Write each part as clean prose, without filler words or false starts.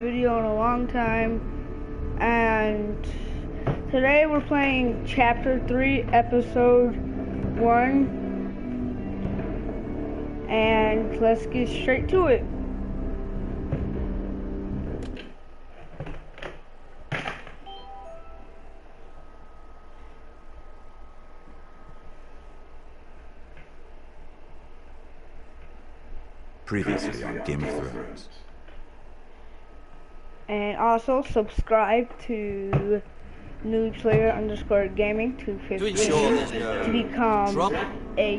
Video in a long time, and today we're playing chapter 3 episode 1, and let's get straight to it. Previously on Game of Thrones. And also subscribe to noob_gaming to become a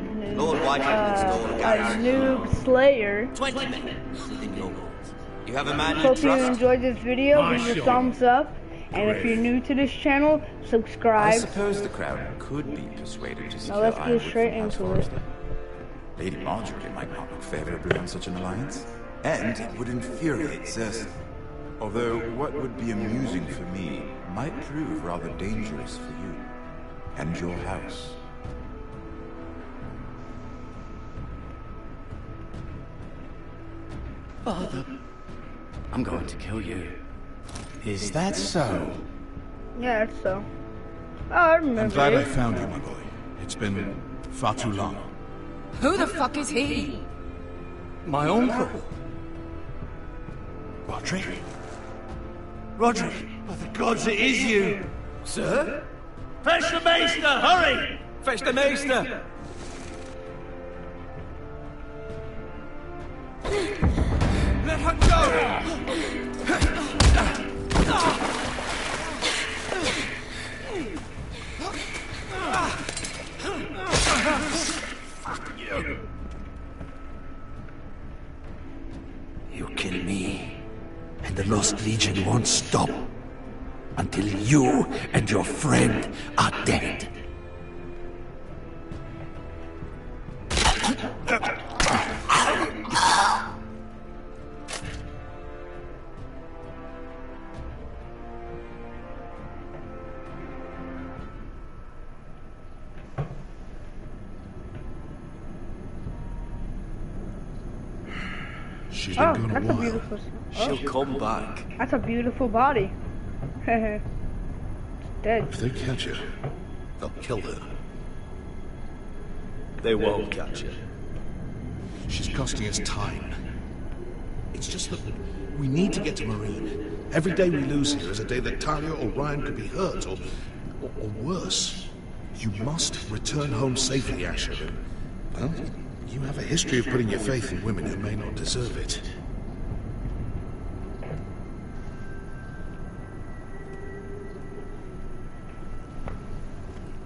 noob slayer. 20 minutes within your walls. You have a man you Hope you trust. enjoyed this video. Leave a thumbs up, and if you're new to this channel, I subscribe. suppose the crowd could be persuaded to Now secure let's get Ironwood straight from House into it. Forrester. Lady Marjorie might not look favorably on such an alliance, and it would infuriate Cersei. Although what would be amusing for me might prove rather dangerous for you and your house. Father, I'm going to kill you. Is that so? Yeah, that's so. Oh, I remember. I'm glad it. I found you, my boy. It's been far too long. Who the fuck is he? My uncle. Roderick? Roderick. By the gods, it is you. Sir? Fetch the maester, hurry! Fetch the maester. Let her go! You kill me, and the Lost Legion won't stop until you and your friend are dead. She's Oh, been gone that's a a while. beautiful. She'll Oh, come back. that's a beautiful body. It's dead. If they catch her, They'll kill her. They won't catch her. she's costing us time. It's just that we need to get to Marine. Every day we lose here is a day that Talia or Ryan could be hurt, or worse. You must return home safely, Asher. Well, you have a history of putting your faith in women who may not deserve it.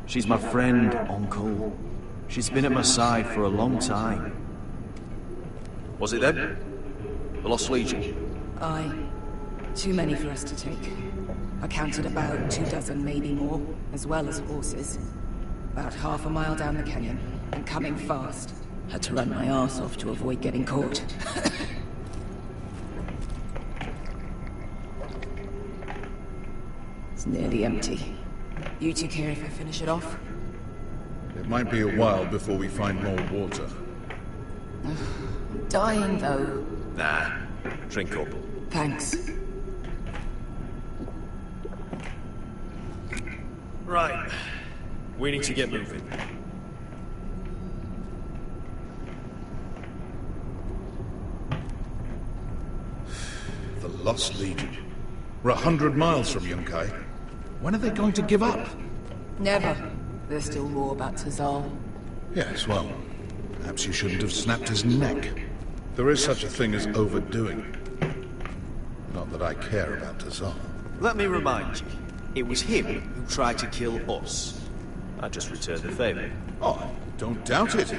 She's my friend, Uncle. She's been at my side for a long time. Was it them? The Lost Legion? Aye. Too many for us to take. I counted about 24, maybe more, as well as horses. About half a mile down the canyon, and coming fast. Had to run my arse off to avoid getting caught. It's nearly empty. You two care if I finish it off? It might be a while before we find more water. I'm dying, though. Nah. Drink up. Thanks. Right. We need to get moving. The Lost Legion. We're 100 miles from Yunkai. When are they going to give up? Never. There's still more about Tazal. Yes, well, perhaps you shouldn't have snapped his neck. There is such a thing as overdoing it. Not that I care about Tazal. Let me remind you, it was him who tried to kill us. I just returned the favor. Oh, I don't doubt it.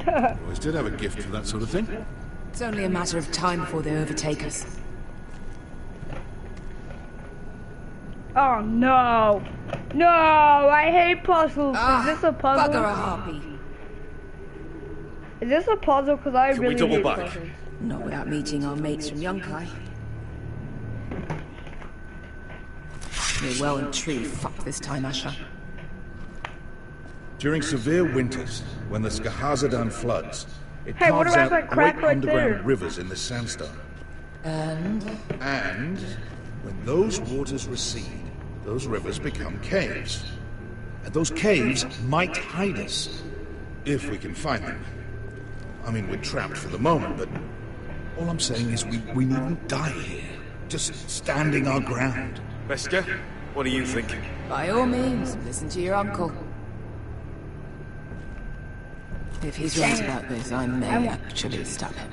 I always did have a gift for that sort of thing. It's only a matter of time before they overtake us. Oh no! No! I hate puzzles. Is this a puzzle? Bugger a harpy. Is this a puzzle? Because I Can we really double hate back? puzzles. Not without meeting our mates from Yunkai. You're well and truly fucked this time, Asher. During severe winters, when the Skahazadan floods, it Hey, what carves about out that great crack right underground there? rivers in the sandstone. And? And when those waters recede, those rivers become caves. And those caves might hide us, if we can find them. I mean, we're trapped for the moment, but all I'm saying is we needn't die here. Just standing our ground. Beskar, what do you think? By all means, listen to your uncle. If he's right about this, I may actually stop him.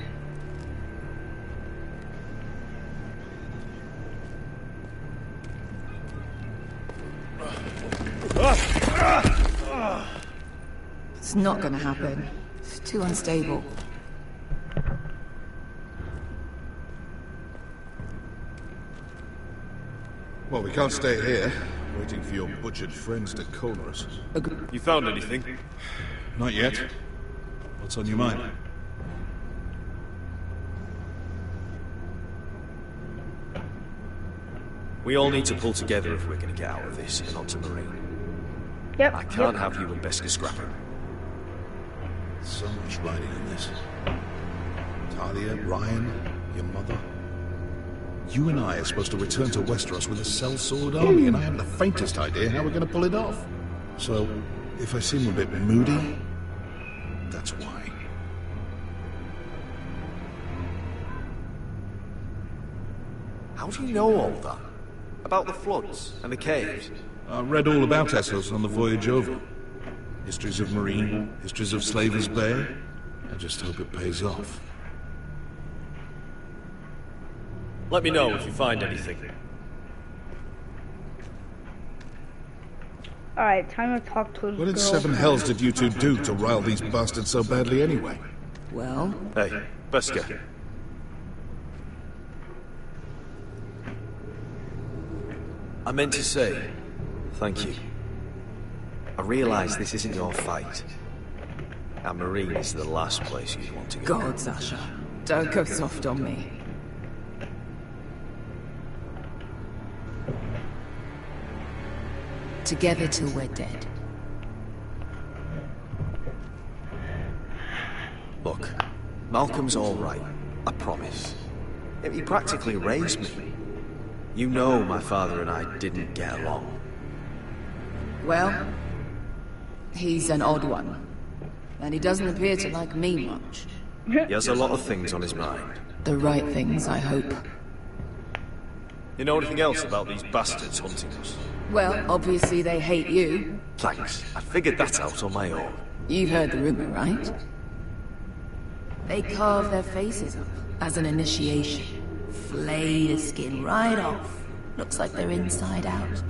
It's not gonna happen. It's too unstable. Well, we can't stay here, waiting for your butchered friends to corner us. You found anything? Not yet. What's on your mind? We all need to pull together if we're going to get out of this and onto Marine. Yep. I can't have you and Beskar scrapping. So much riding in this. Talia, Ryan, your mother. You and I are supposed to return to Westeros with a sellsword army, and I haven't the faintest idea how we're going to pull it off. So, if I seem a bit moody, that's why. How do you know all that? About the floods and the caves? I read all about Essos on the voyage over. Histories of Marine, histories of Slaver's Bay. I just hope it pays off. Let me know if you find anything. Alright, time to talk to his What in girl. seven hells did you two do to rile these bastards so badly anyway? Well, Hey, Beskar. I meant to say, thank you. I realise this isn't your fight. And Marine is the last place you'd want to go. God, Sasha, don't go soft on me. Together till we're dead. Look, Malcolm's all right. I promise. He practically raised me. You know my father and I didn't get along. Well, he's an odd one. And he doesn't appear to like me much. He has a lot of things on his mind. The right things, I hope. You know anything else about these bastards hunting us? Well, obviously they hate you. Thanks. I figured that out on my own. You've heard the rumor, right? They carve their faces up as an initiation. Flay the skin right off. Looks like they're inside out.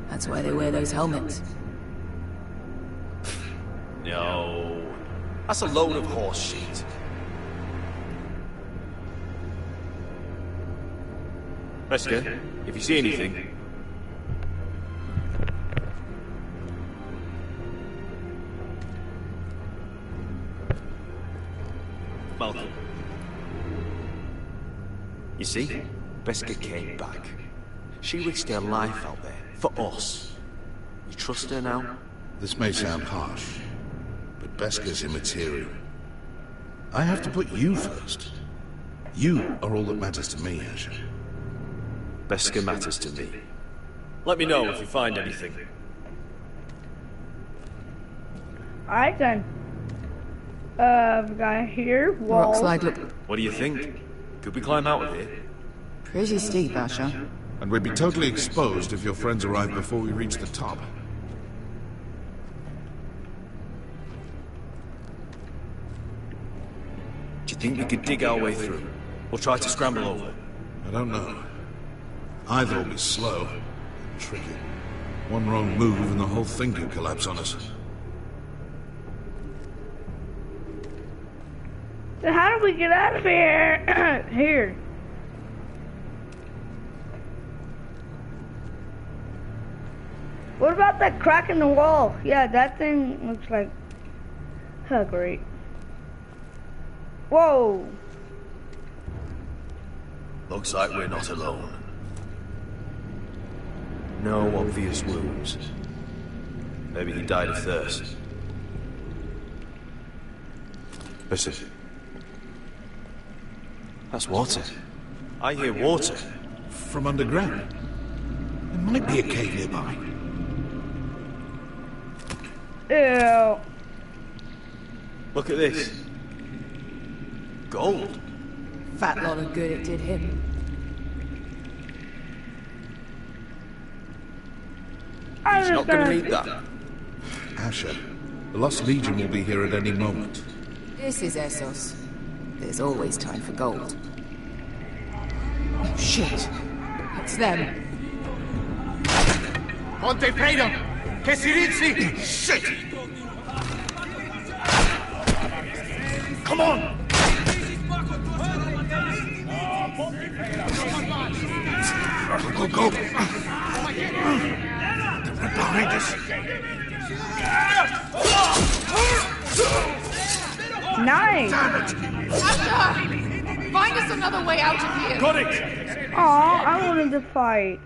That's why they wear those helmets. No. That's a load of horse shit. Beskar, if you see anything... Malcolm. You see? Beskar came back. She risked her life out there, for us. You trust her now? This may sound harsh, but Beskar's immaterial. I have to put you first. You are all that matters to me, Asher. Beskar matters to me. Let me know if you find anything. Alright then. We got here, wall. Rock slide look What do you think? Could we climb out of here? pretty steep, Asher. And we'd be totally exposed if your friends arrived before we reached the top. Do you think we could dig our way through? Or try to scramble over? I don't know. Either will be slow and tricky. One wrong move and the whole thing could collapse on us. So how do we get out of here? Here. What about that crack in the wall? Yeah, that thing looks like... Oh, great. Whoa. Looks like we're not alone. No obvious wounds. Maybe he died of thirst. Listen. That's water. I hear water. From underground. There might be a cave nearby. Ew. Look at this. Gold. Fat lot of good it did him. I'm He's just not gonna gonna... need that. Asher, the Lost Legion will be here at any moment. This is Essos. There's always time for gold. Oh, shit. It's them. Ponte Freedom! Che si rizzi! Shit! Come on! Go, go! They're right behind us. Nice. Damn it! Asher! Find us another way out of here! Got it! Aw, I wanted to fight.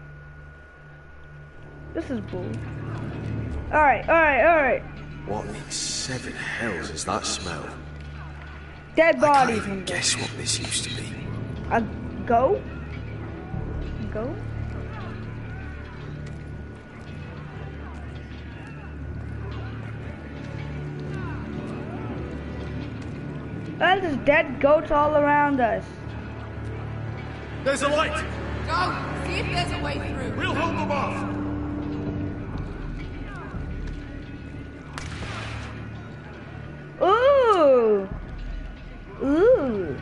This is bull. Alright, alright, alright. What in seven hells is that smell? Dead I bodies. can't even guess what this used to be. A goat? Goat? And there's dead goats all around us. There's a light! Go! See if there's a way through. We'll hold them off! Ooh! Ooh!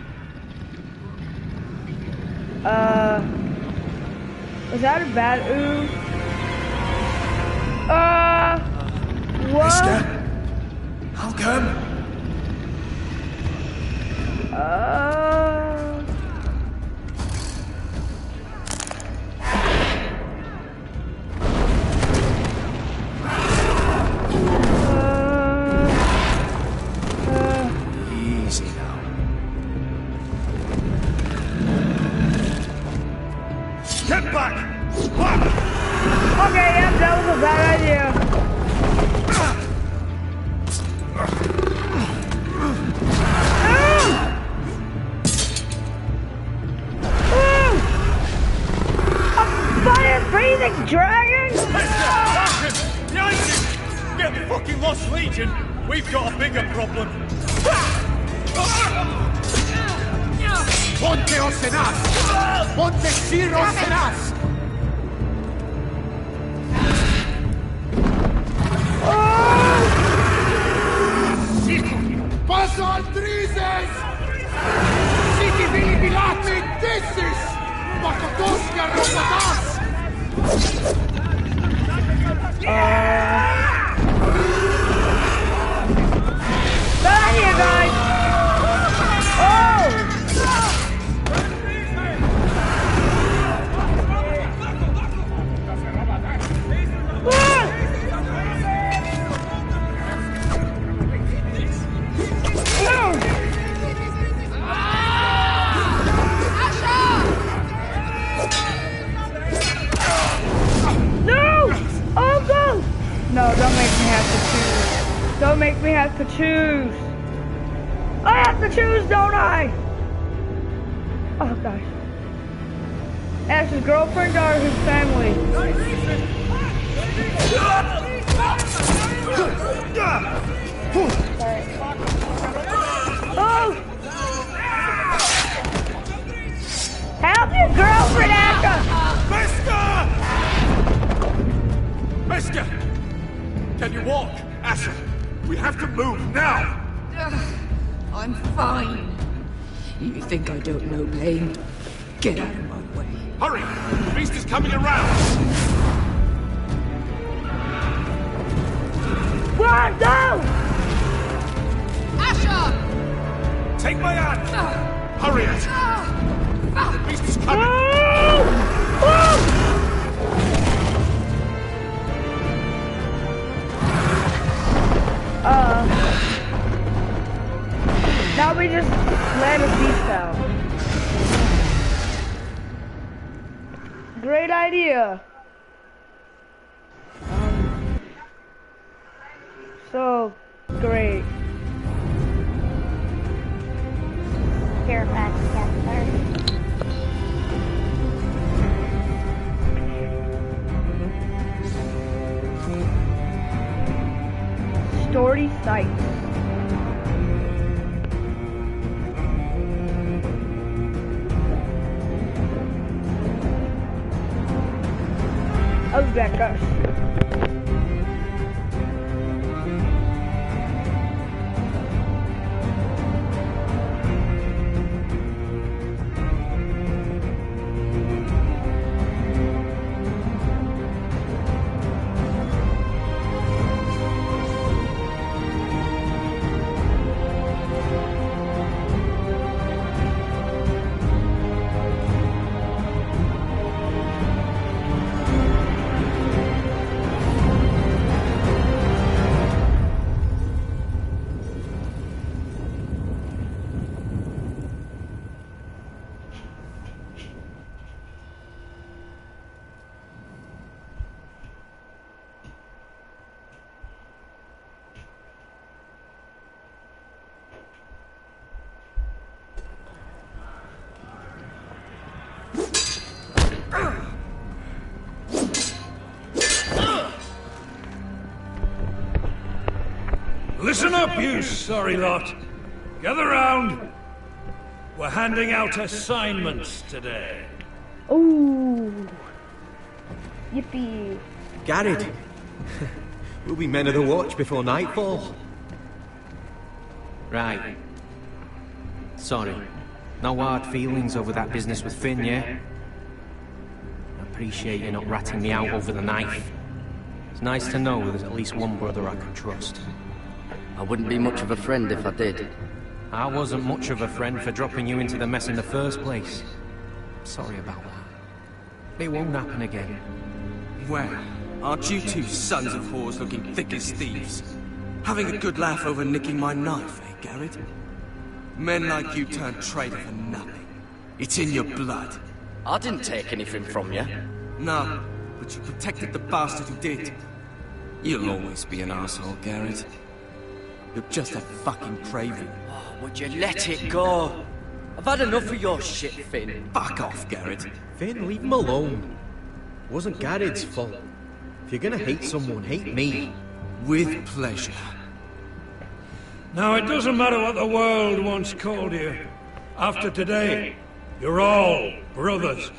Was that a bad ooh? What? Mister? How come? Easy now. Get back! Okay, yep, that was a bad idea. Breathing dragon? Behind you! Get the fucking Lost Legion! We've got a bigger problem! Ponte Osenas! Ponte Sir Osenas! Paso Altrises! Siti Vili Bilati! This is Makotoska Robotas! Down here, guys! Oh! No, don't make me have to choose. Don't make me have to choose. I have to choose, don't I? Oh, gosh. Ash's girlfriend or his family? Oh! Help your girlfriend, Asher! Mister! Can you walk? Asher, we have to move now! I'm fine. You think I don't know pain? Get out of my way. Hurry! The beast is coming around! Run, go! Asher! Take my hand! Hurry, Asher! The beast is coming! Now we just let a beast out. Great idea. So great. Here, back together. 40 sites. Of Becca. Listen up, you sorry lot. Gather round. We're handing out assignments today. Ooh. Yippee. Garrett. We'll be men of the watch before nightfall. Right. Sorry. No hard feelings over that business with Finn, yeah? I appreciate you not ratting me out over the knife. It's nice to know there's at least one brother I can trust. I wouldn't be much of a friend if I did. I wasn't much of a friend for dropping you into the mess in the first place. Sorry about that. It won't happen again. Well, aren't you two sons of whores looking thick as thieves? Having a good laugh over nicking my knife, eh, Garrett? Men like you turn traitor for nothing. It's in your blood. I didn't take anything from you. No, but you protected the bastard who did. You'll always be an asshole, Garrett. You're just a fucking craven. Oh, would you let it go? I've had enough of your shit, Finn. Fuck off, Garrett. Finn, leave him alone. It wasn't Garrett's fault. If you're gonna hate someone, hate me. With pleasure. Now, it doesn't matter what the world once called you. After today, you're all brothers.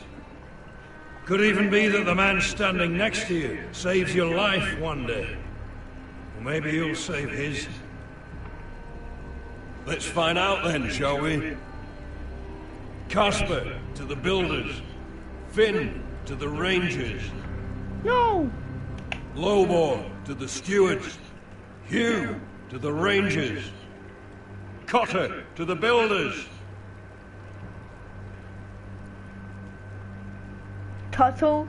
Could even be that the man standing next to you saves your life one day. Or maybe you'll save his. Let's find out then, shall we? Casper to the builders. Finn to the rangers. No! Lobor to the stewards. Hugh to the rangers. Cotter to the builders. Tuttle.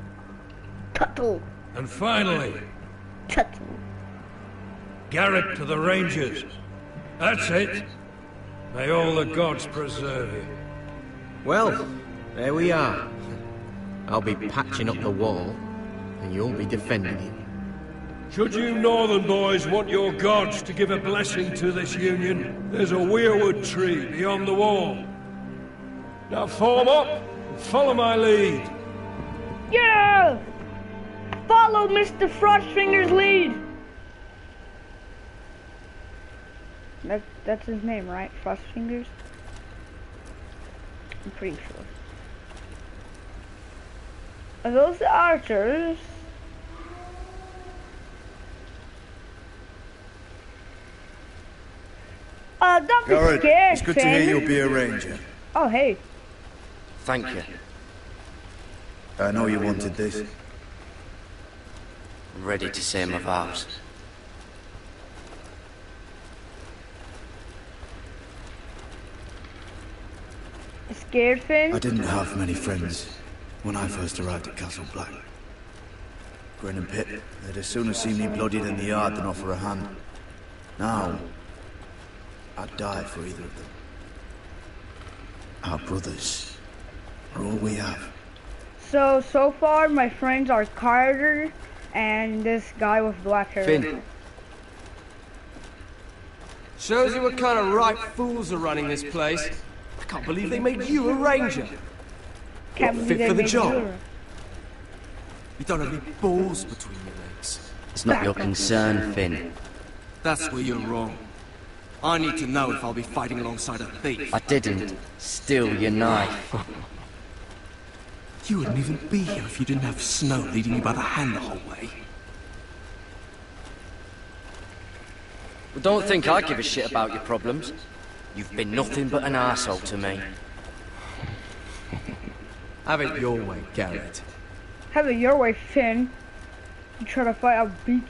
Tuttle. And finally, Tuttle. Garrett to the rangers. That's it. May all the gods preserve you. Well, there we are. I'll be patching up the wall, and you'll be defending it. Should you northern boys want your gods to give a blessing to this union, there's a weirwood tree beyond the wall. Now form up and follow my lead. Yeah! Follow Mr. Frostfinger's lead! That's his name, right? Frostfingers? I'm pretty sure. Are those the archers? Don't be Garrett, scared, it's good to Finn. hear you'll be a ranger. Oh, hey. Thank you. I know you wanted this. I'm ready to say my vows. Scared, Finn? I didn't have many friends when I first arrived at Castle Black. Grin and Pip, they'd as soon have seen me bloodied in the yard than offer a hand. Now, I'd die for either of them. Our brothers are all we have. So far my friends are Carter and this guy with black hair. Finn. Shows you what kind of ripe fools are running this place. I can't believe they made you a ranger. Can't believe Fit they for the made job. you. You don't have any balls between your legs. It's not your concern, Finn. That's where you're wrong. I need to know if I'll be fighting alongside a thief. I didn't steal your knife. You wouldn't even be here if you didn't have Snow leading you by the hand the whole way. Well, don't think I give a shit about your problems. You've been nothing but an arsehole to me. Have it your way, Garrett. Have it your way, Finn. You try to fight, I'll beat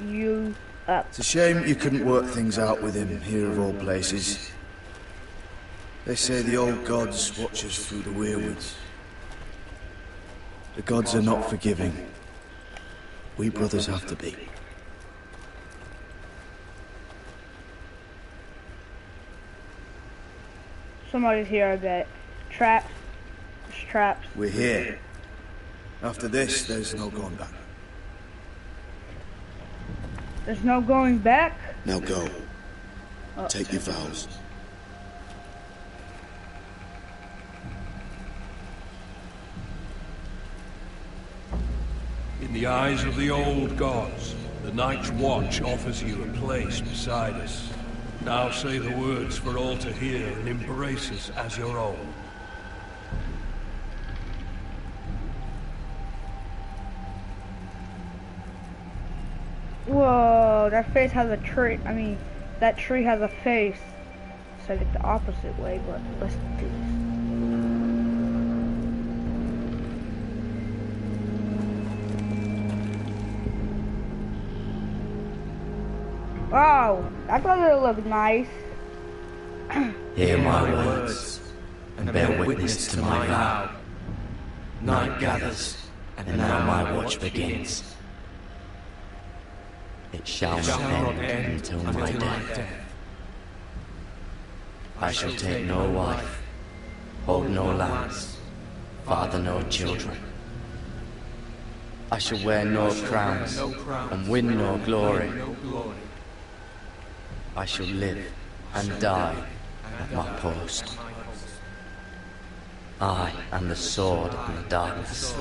you up. It's a shame you couldn't work things out with him here of all places. They say the old gods watch us through the weirwoods. The gods are not forgiving. We brothers have to be. Somebody's here, I bet. Traps. There's traps. We're here. After this, there's no going back. There's no going back? Now go. Take your vows. In the eyes of the old gods, the Night's Watch offers you a place beside us. Now say the words for all to hear and embrace us as your own. Whoa, that face has a tree. I mean, that tree has a face. Said it the opposite way, but let's do this. Wow, that doesn't look nice. Hear my words, and bear witness to my vow. Night gathers, and now my watch begins. It shall not end until my death. I shall take no wife, hold no lands, father no children. I shall wear no crowns, and win no glory. I shall live and die at my post. I am the sword in the darkness.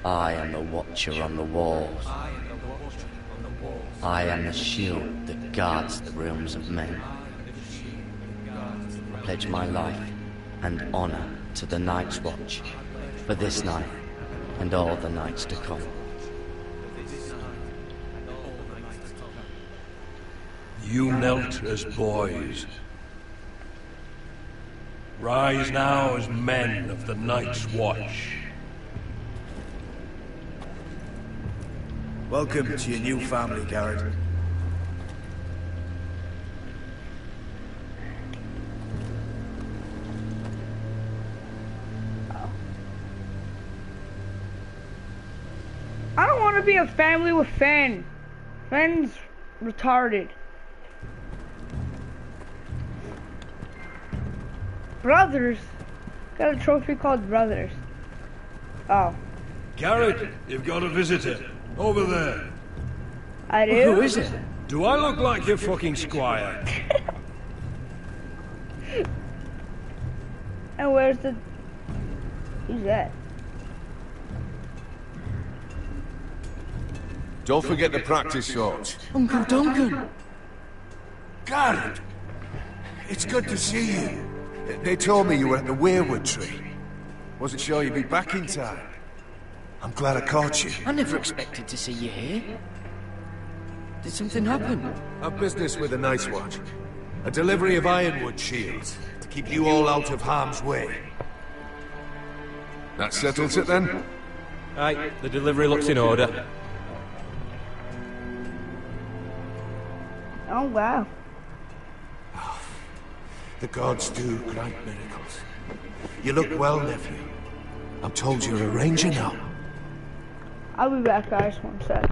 I am the watcher on the walls. I am the shield that guards the realms of men. I pledge my life and honor to the Night's Watch for this night and all the nights to come. You knelt as boys. Rise now as men of the Night's Watch. Welcome to your new family, Garrett. I don't want to be a family with Finn. Finn's retarded. Brothers? Got a trophy called Brothers. Oh. Garrett, you've got a visitor. Over there. I do? Who is it? Do I look like your fucking squire? And where's the... Who's that? Don't forget the practice shots. Uncle Duncan! Garrett! It's good to see you. They told me you were at the weirwood tree. Wasn't sure you'd be back in time. I'm glad I caught you. I never expected to see you here. Did something happen? A business with the Night's Watch. A delivery of ironwood shields to keep you all out of harm's way. That settles it then? Aye, the delivery looks in order. Oh, wow. The gods do great miracles. You look well, nephew. I'm told you're a ranger now. I'll be back, guys. 1 sec.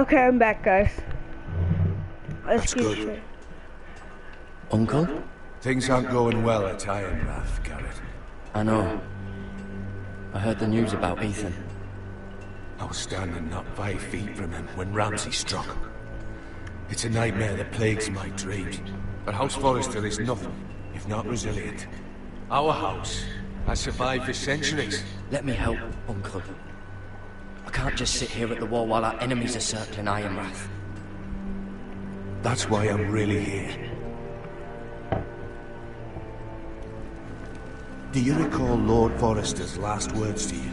Okay, I'm back, guys. That's good. Uncle? Things aren't going well at Ironrath, Garrett. I know. I heard the news about Ethan. I was standing not 5 feet from him when Ramsay struck. It's a nightmare that plagues my dreams. But House Forrester is nothing if not resilient. Our house has survived for centuries. Let me help, Uncle. I can't just sit here at the wall while our enemies are circling Ironrath. That's why I'm really here. Do you recall Lord Forrester's last words to you?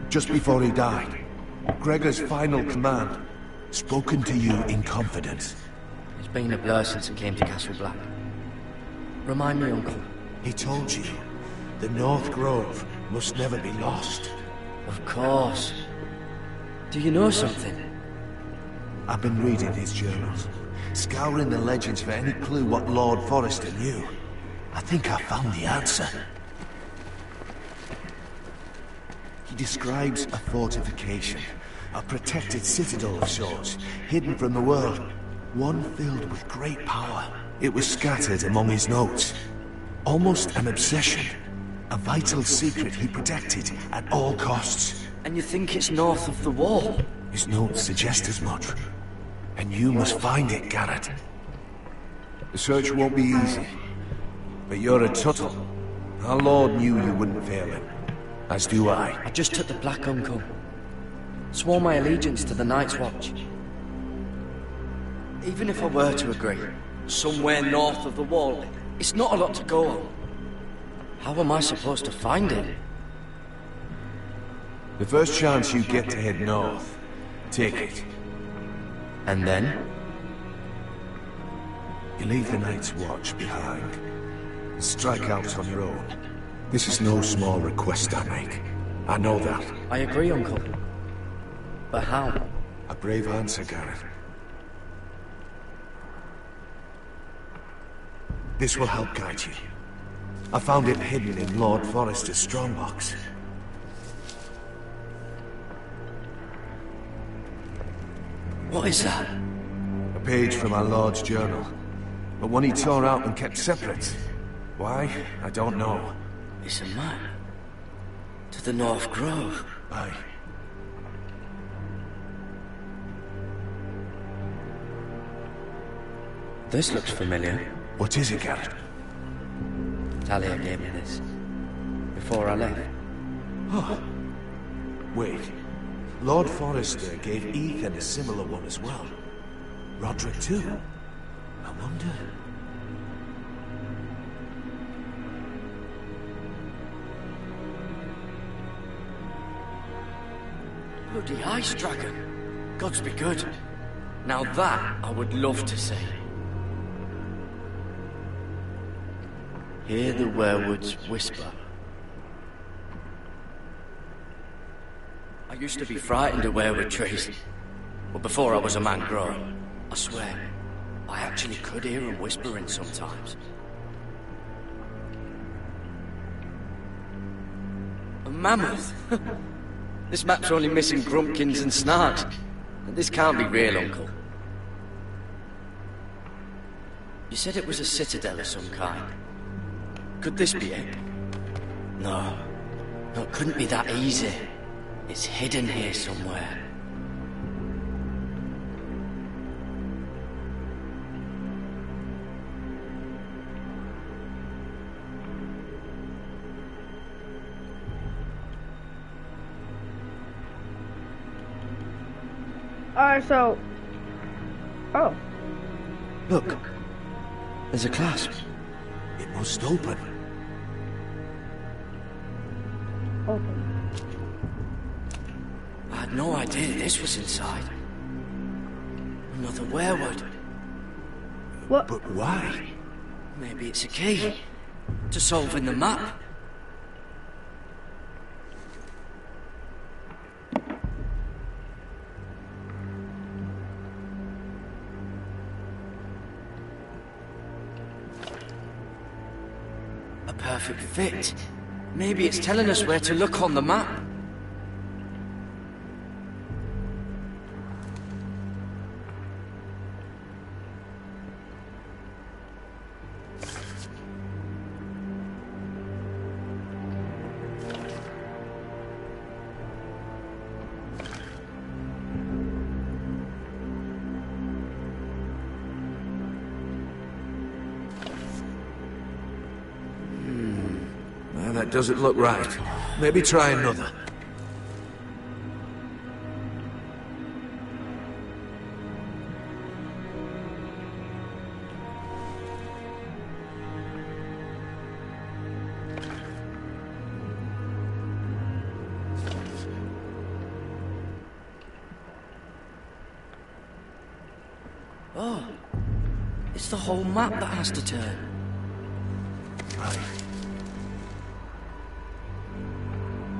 Just before he died, Gregor's final command, spoken to you in confidence. It's been a blur since I came to Castle Black. Remind me, Uncle. He told you the North Grove must never be lost. Of course. Do you know something? I've been reading his journals, scouring the legends for any clue what Lord Forrester knew. I think I found the answer. He describes a fortification, a protected citadel of sorts, hidden from the world, one filled with great power. It was scattered among his notes. Almost an obsession, a vital secret he protected at all costs. And you think it's north of the wall? His notes suggest as much. And you must find it, Garrett. The search won't be easy. But you're a Tuttle. Our Lord knew you wouldn't fail him. As do I. I just took the Black, Uncle. Swore my allegiance to the Night's Watch. Even if I were to agree, somewhere north of the wall, it's not a lot to go on. How am I supposed to find it? The first chance you get to head north, take it. And then? You leave the Night's Watch behind, and strike out on your own. This is no small request I make. I know that. I agree, Uncle. But how? A brave answer, Garrett. This will help guide you. I found it hidden in Lord Forrester's strongbox. What is that? A page from our Lord's journal. But one he tore out and kept separate. Why? I don't know. It's a map. To the North Grove. Aye. This looks familiar. What is it, Garrett? Talia gave me this. Before I left. Oh. Wait. Lord Forrester gave Ethan a similar one as well. Roderick too. I wonder... Bloody ice dragon. Gods be good. Now that I would love to see. Hear the werewoods whisper. I used to be frightened of werewood trees. But before I was a man grown, I swear, I actually could hear them whispering sometimes. A mammoth? This map's only missing grumpkins and snarks. This can't be real, Uncle. You said it was a citadel of some kind. Could this be it? No. No, it couldn't be that easy. It's hidden here somewhere. Alright, so... Oh. Look. There's a clasp. It must open. Open. I had no idea this was inside. Another werewood. What? But why? Maybe it's a key to solving the map. A perfect fit. Maybe it's telling us where to look on the map. doesn't look right. Maybe try another. Oh, it's the whole map that has to turn. Right.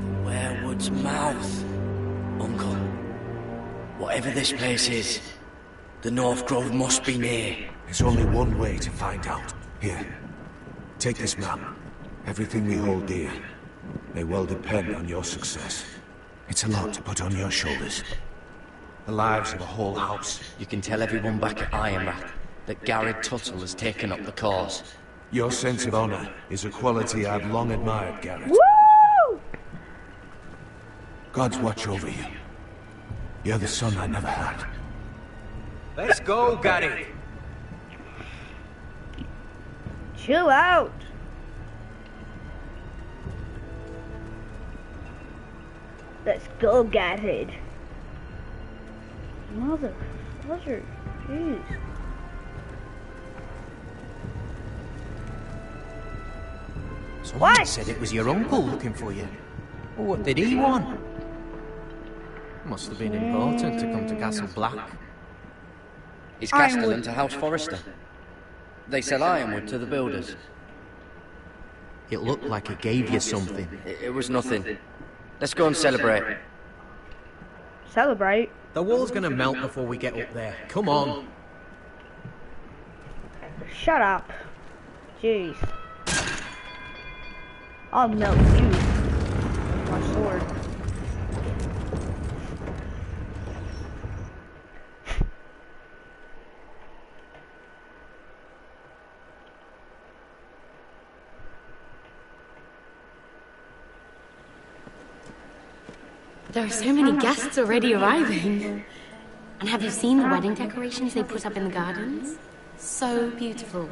The Werewood's mouth. Uncle, whatever this place is, the North Grove must be near. There's only one way to find out. Here, take this map. Everything we hold dear may well depend on your success. It's a lot to put on your shoulders. The lives of a whole house. You can tell everyone back at Ironrath that Garrett Tuttle has taken up the cause. Your sense of honor is a quality I've long admired, Garrett. Woo! God's watch over you. You're the son I never had. Let's go, Gary. Chill out. Let's go, Garrett. Mother, jeez. Someone said it was your uncle looking for you. What did he want? Must have been important to come to Castle Black. He's Castellan to House Forrester. They sell ironwood to the builders. It looked like he gave you something. It was nothing. Let's go and celebrate. Celebrate? The wall's gonna melt before we get up there. Come on. Shut up. Jeez. I'll melt you with my sword. There are so many guests already arriving. And have you seen the wedding decorations they put up in the gardens? So beautiful.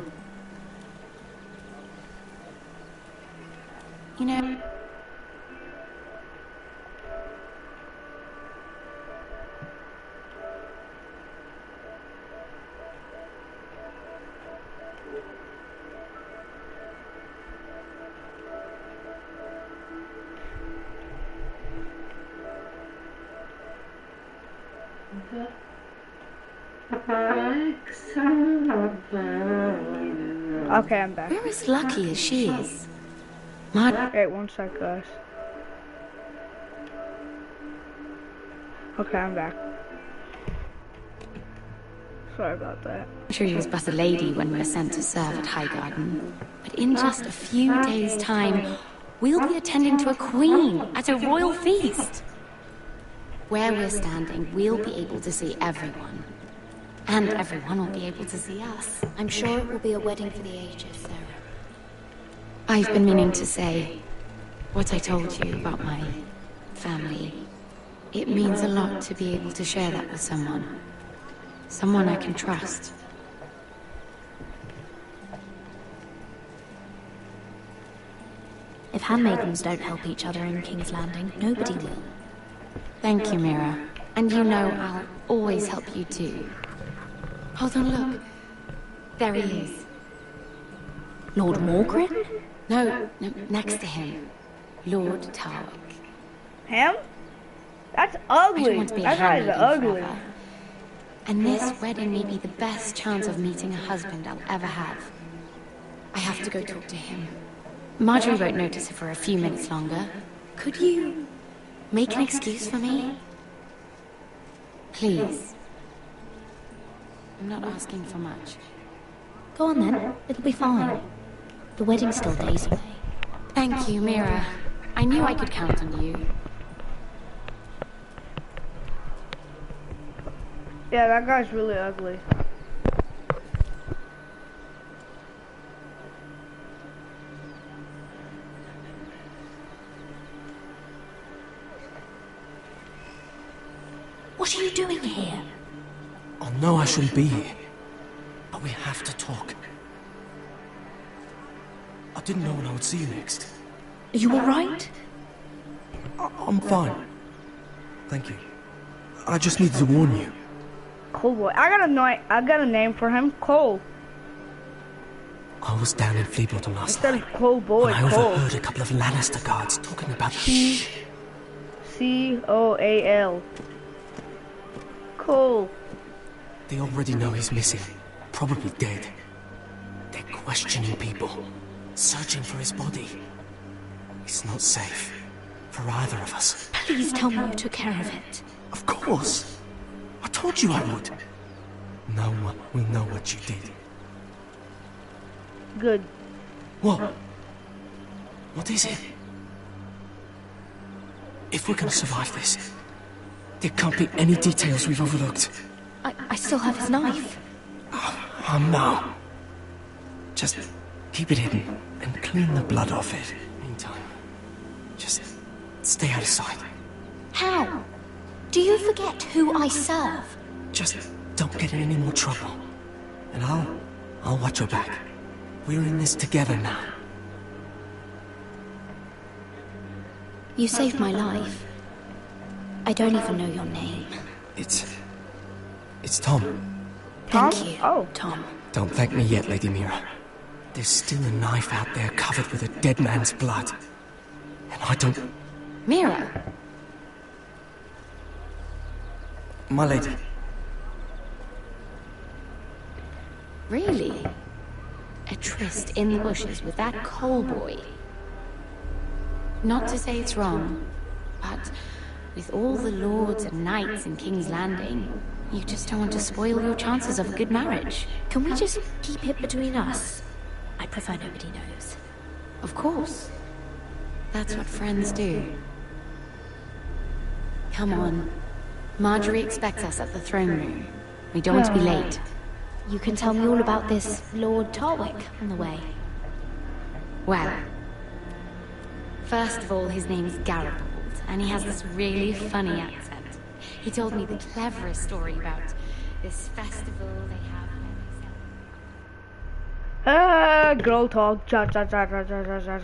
You know... Okay, I'm back. We're as lucky as she is. Wait, one sec, guys. Okay, I'm back. Sorry about that. She was but a lady when we were sent to serve at Highgarden. But in just a few days' time, we'll be attending to a queen at a royal feast. Where we're standing, we'll be able to see everyone. And everyone will be able to see us. I'm sure it will be a wedding for the ages, Sarah. I've been meaning to say what I told you about my family. It means a lot to be able to share that with someone. Someone I can trust. If handmaidens don't help each other in King's Landing, nobody will. Thank you, Mira. And you know I'll always help you too. Hold on, look. There he is. Lord Morgren? No, next to him. Lord Tarwick. Him? That's I ugly. don't want to be a That guy's handmaiden ugly. forever. And this wedding may be the best chance of meeting a husband I'll ever have. I have to go talk to him. Marjorie won't notice it for a few minutes longer. Could you make an excuse for me? Please. I'm not asking for much. Go on then, it'll be fine. The wedding's still days away. Thank you, Mira. I knew I could count on you. Yeah, that guy's really ugly. What are you doing here? Oh no, I shouldn't be here. But we have to talk. I didn't know when I would see you next. Are you alright? I'm fine. Thank you. I just needed to warn you. Cold boy. I got a name for him. Cole. I was down in Fleabottom last Instead night. of Cold boy. And I Cole. overheard a couple of Lannister guards talking about C-O-A-L. Cole. They already know he's missing. Probably dead. They're questioning people. Searching for his body. It's not safe. For either of us. Please tell me you took care of it. Of course. I told you I would. No one will know what you did. Good. What? What is it? If we're gonna survive this, there can't be any details we've overlooked. I still have his knife. Oh no. Just keep it hidden and clean the blood off it. Meantime, just stay out of sight. How? Do you forget who I serve? Just don't get in any more trouble. And I'll watch your back. We're in this together now. You saved my life. I don't even know your name. It's Tom. Thank you, Oh. Tom. Don't thank me yet, Lady Mira. There's still a knife out there covered with a dead man's blood. And I don't... Mira? My lady. Really? A tryst in the bushes with that Cole boy? Not to say it's wrong, but with all the lords and knights in King's Landing, you just don't want to spoil your chances of a good marriage. Can we just keep it between us? I prefer nobody knows. Of course. That's what friends do. Come on. Marjorie expects us at the throne room. We don't want to be late. You can tell me all about this Lord Tarwick on the way. Well, first of all, his name's Garibaldi, and he has this really funny accent. He told me the cleverest story about this festival they have. Girl talk. And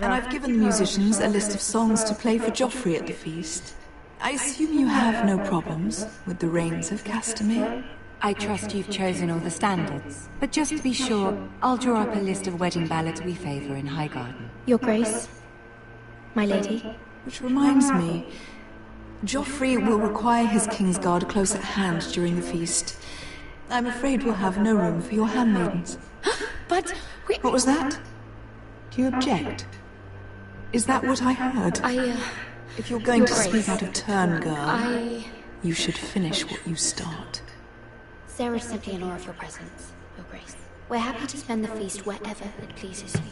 I've given the musicians a list of songs to play for Joffrey at the feast. I assume you have no problems with the Rains of Castamere? I trust you've chosen all the standards, but just to be sure, I'll draw up a list of wedding ballads we favor in Highgarden. Your Grace, my lady. Which reminds me, Joffrey will require his Kingsguard close at hand during the feast. I'm afraid we'll have no room for your handmaidens. But what was that? Do you object? Is that what I heard? If you're going to speak out of turn, girl, you should finish what you start. Sarah's simply in awe of your presence, Your Grace. We're happy to spend the feast wherever it pleases you.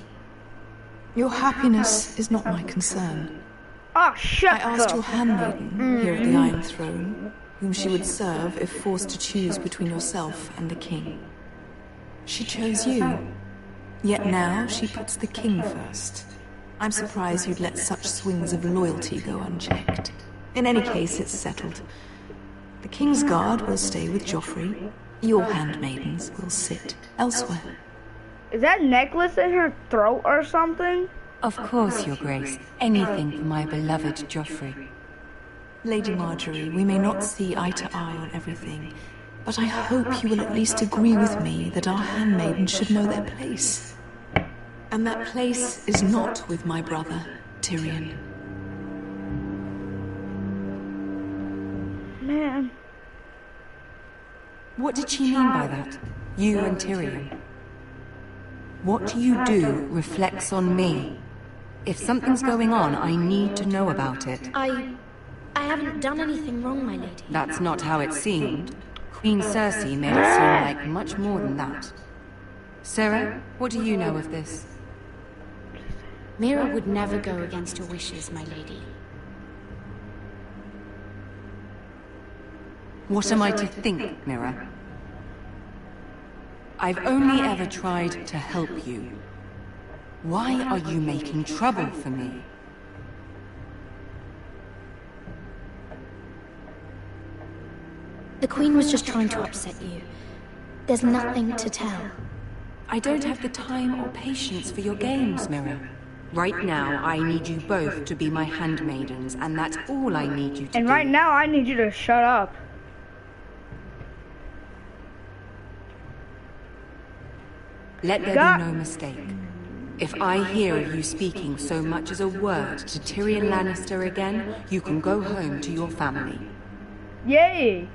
Your happiness is not my concern. Oh, shut up! I asked your handmaiden here at the Iron Throne whom she would serve if forced to choose between yourself and the king. She chose you. Yet now she puts the king first. I'm surprised you'd let such swings of loyalty go unchecked. In any case, it's settled. The Kingsguard will stay with Joffrey. Your handmaidens will sit elsewhere. Is that necklace in her throat or something? Of course, Your Grace. Anything for my beloved Joffrey. Lady Marjorie, we may not see eye to eye on everything, but I hope you will at least agree with me that our handmaidens should know their place. And that place is not with my brother, Tyrion. Man. What did she mean by that? You and Tyrion? What you do reflects on me. If something's going on, I need to know about it. I haven't done anything wrong, my lady. That's not how it seemed. Queen Cersei made it seem like much more than that. Sarah, what do you know of this? Mira would never go against your wishes, my lady. What am I to think, Mira? I've only ever tried to help you. Why are you making trouble for me? The Queen was just trying to upset you. There's nothing to tell. I don't have the time or patience for your games, Mira. Right now, I need you both to be my handmaidens, and that's all I need you to do. And right now, I need you to shut up. Let there be no mistake. If I hear of you speaking so much as a word to Tyrion Lannister again, you can go home to your family. Yay!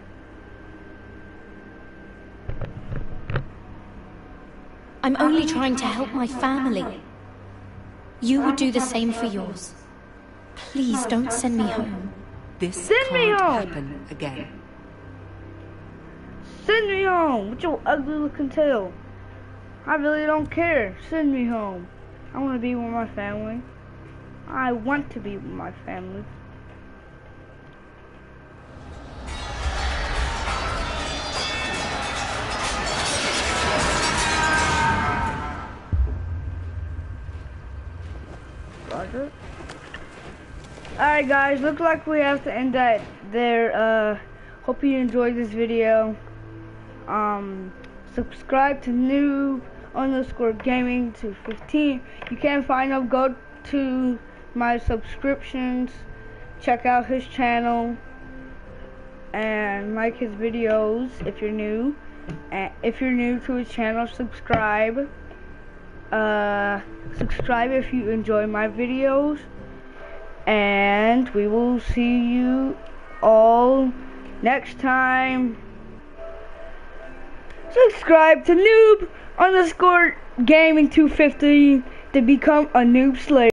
I'm only trying to help my family. You would do the same for yours. Please don't send me home. This can't happen again. Send me home with your ugly looking tail. I really don't care. Send me home. I want to be with my family. I want to be with my family. Roger. Alright guys, looks like we have to end that there. Hope you enjoyed this video. Subscribe to noob_gaming to 15. You can't find him, go to my subscriptions, check out his channel, and like his videos if you're new. And if you're new to his channel, subscribe. Subscribe if you enjoy my videos, and we will see you all next time. Subscribe to noob_gaming 215 to become a noob slave.